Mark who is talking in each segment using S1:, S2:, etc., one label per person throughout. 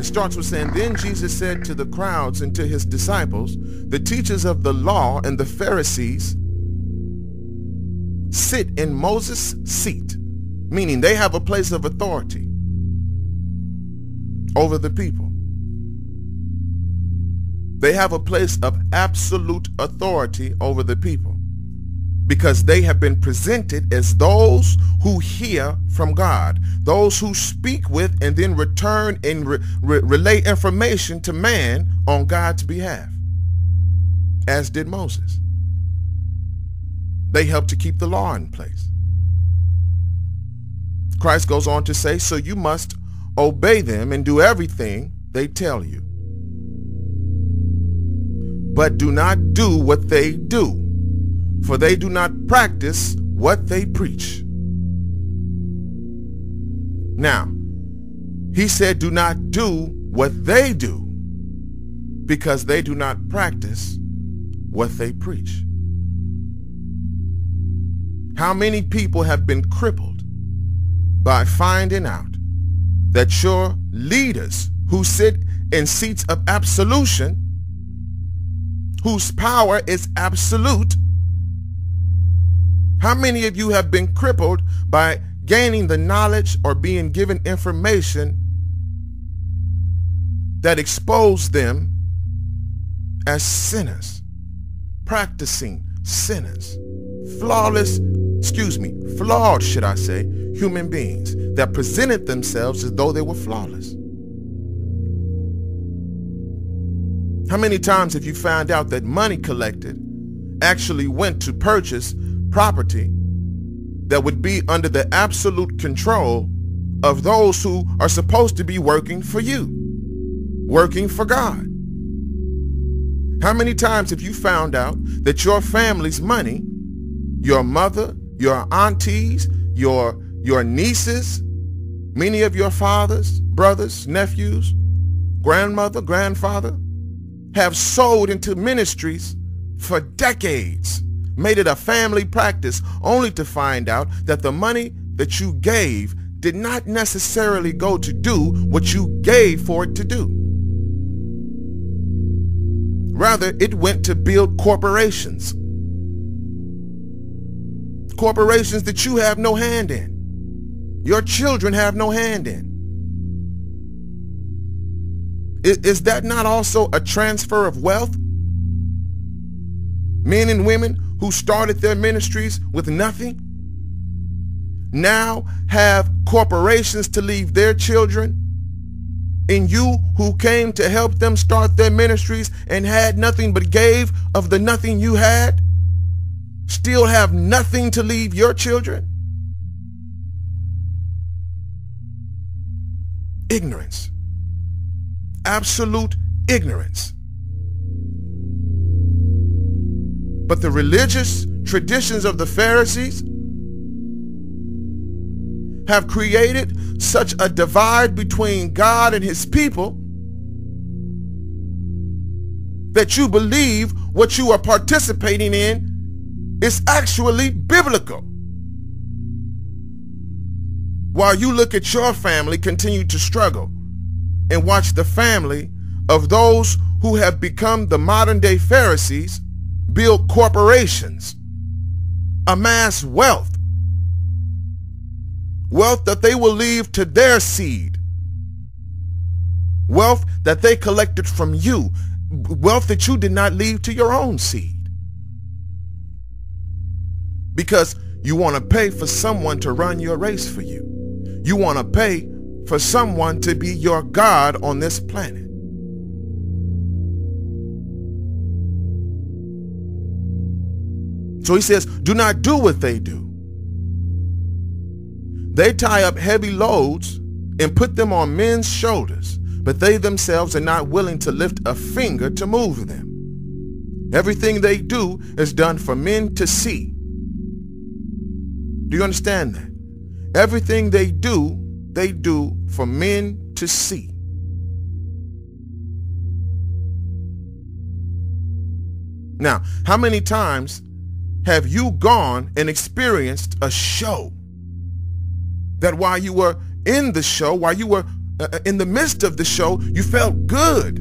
S1: It starts with saying, then Jesus said to the crowds and to his disciples, the teachers of the law and the Pharisees sit in Moses' seat, meaning they have a place of authority over the people. They have a place of absolute authority over the people because they have been presented as those who hear from God, those who speak with and then return and relay information to man on God's behalf, as did Moses. They help to keep the law in place. Christ goes on to say, so you must obey them and do everything they tell you. But do not do what they do, for they do not practice what they preach. Now, he said do not do what they do, because they do not practice what they preach. How many people have been crippled by finding out that your leaders who sit in seats of absolution, whose power is absolute, how many of you have been crippled by gaining the knowledge or being given information that exposed them as sinners, practicing sinners, flawed, should I say, human beings that presented themselves as though they were flawless? How many times have you found out that money collected actually went to purchase property that would be under the absolute control of those who are supposed to be working for you, working for God? How many times have you found out that your family's money, your mother, your aunties, your nieces, many of your fathers, brothers, nephews, grandmother, grandfather, have sold into ministries for decades, made it a family practice, only to find out that the money that you gave did not necessarily go to do what you gave for it to do. Rather, it went to build corporations. Corporations that you have no hand in. Your children have no hand in. Is that not also a transfer of wealth? Men and women who started their ministries with nothing now have corporations to leave their children, and you who came to help them start their ministries and had nothing but gave of the nothing you had, still have nothing to leave your children? Ignorance. Absolute ignorance. But the religious traditions of the Pharisees have created such a divide between God and his people that you believe what you are participating in is actually biblical, while you look at your family continue to struggle and watch the family of those who have become the modern day Pharisees build corporations, amass wealth that they will leave to their seed, wealth that they collected from you, wealth that you did not leave to your own seed, because you want to pay for someone to run your race for you. You want to pay for someone to be your God on this planet. So he says, do not do what they do. They tie up heavy loads and put them on men's shoulders, but they themselves are not willing to lift a finger to move them. Everything they do is done for men to see. Do you understand that? Everything they do for men to see. Now, how many times have you gone and experienced a show that while you were in the show, while you were in the midst of the show, you felt good.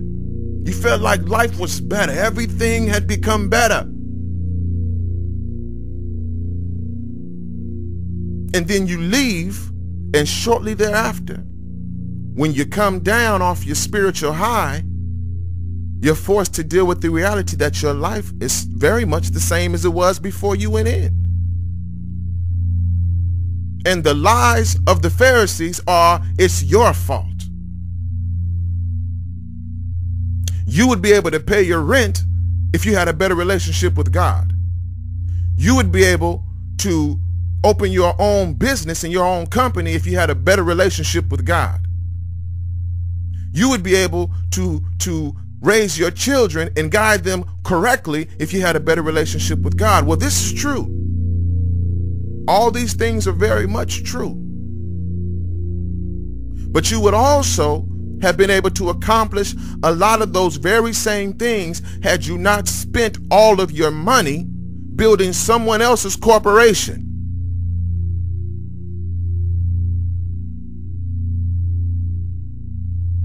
S1: You felt like life was better. Everything had become better. And then you leave, and shortly thereafter, when you come down off your spiritual high, you're forced to deal with the reality that your life is very much the same as it was before you went in. And the lies of the Pharisees are, it's your fault. You would be able to pay your rent if you had a better relationship with God. You would be able to open your own business and your own company if you had a better relationship with God. You would be able to raise your children and guide them correctly if you had a better relationship with God. Well, this is true. All these things are very much true. But you would also have been able to accomplish a lot of those very same things had you not spent all of your money building someone else's corporation.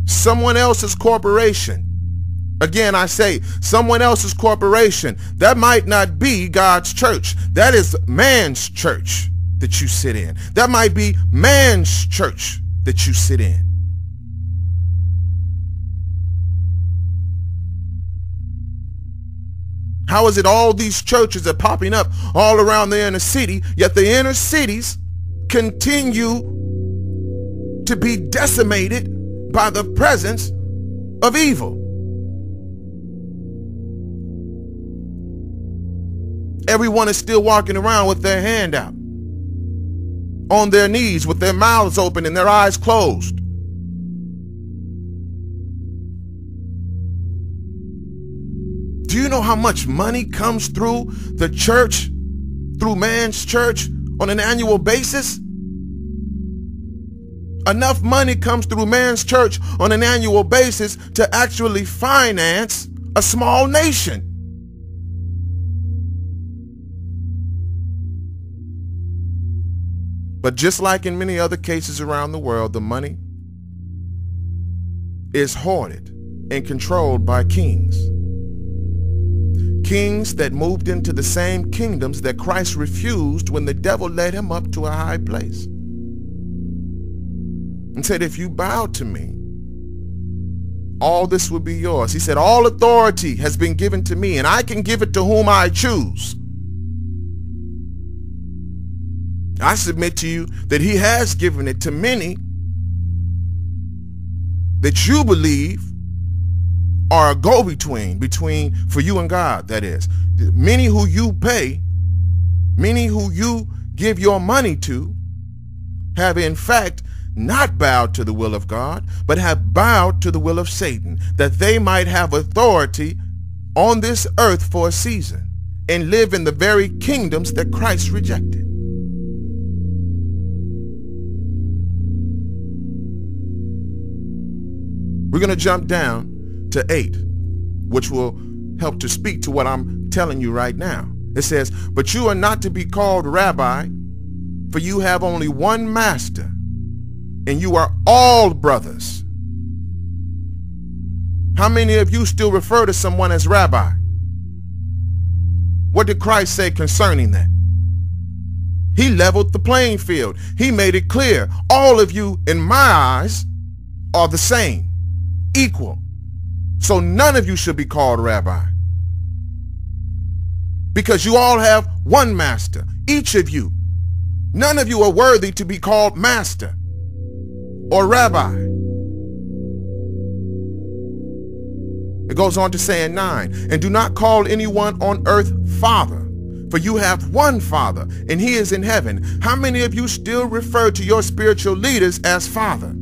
S1: Someone else's corporation. Again, I say, someone else's corporation. That might not be God's church. That is man's church that you sit in. That might be man's church that you sit in. How is it all these churches are popping up all around the inner city, yet the inner cities continue to be decimated by the presence of evil? Everyone is still walking around with their hand out, on their knees with their mouths open and their eyes closed. Do you know how much money comes through the church, through man's church, on an annual basis? Enough money comes through man's church on an annual basis to actually finance a small nation. But just like in many other cases around the world, the money is hoarded and controlled by kings. Kings that moved into the same kingdoms that Christ refused when the devil led him up to a high place and said, if you bow to me, all this will be yours. He said, all authority has been given to me, and I can give it to whom I choose. I submit to you that he has given it to many that you believe are a go-between, for you and God, that is. Many who you pay, many who you give your money to, have in fact not bowed to the will of God, but have bowed to the will of Satan, that they might have authority on this earth for a season and live in the very kingdoms that Christ rejected. We're going to jump down to 8, which will help to speak to what I'm telling you right now. It says, but you are not to be called rabbi, for you have only one master, and you are all brothers. How many of you still refer to someone as rabbi? What did Christ say concerning that? He leveled the playing field. He made it clear. All of you, in my eyes, are the same. Equal. So none of you should be called rabbi, because you all have one master, each of you. None of you are worthy to be called master or rabbi. It goes on to say in 9, and do not call anyone on earth father, for you have one Father, and he is in heaven. How many of you still refer to your spiritual leaders as father?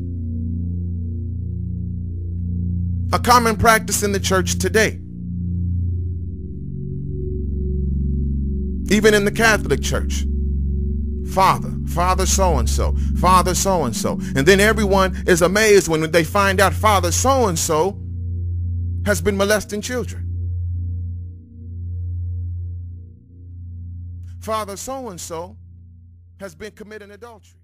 S1: A common practice in the church today. Even in the Catholic Church. Father so-and-so, Father so-and-so. And then everyone is amazed when they find out Father so-and-so has been molesting children. Father so-and-so has been committing adultery.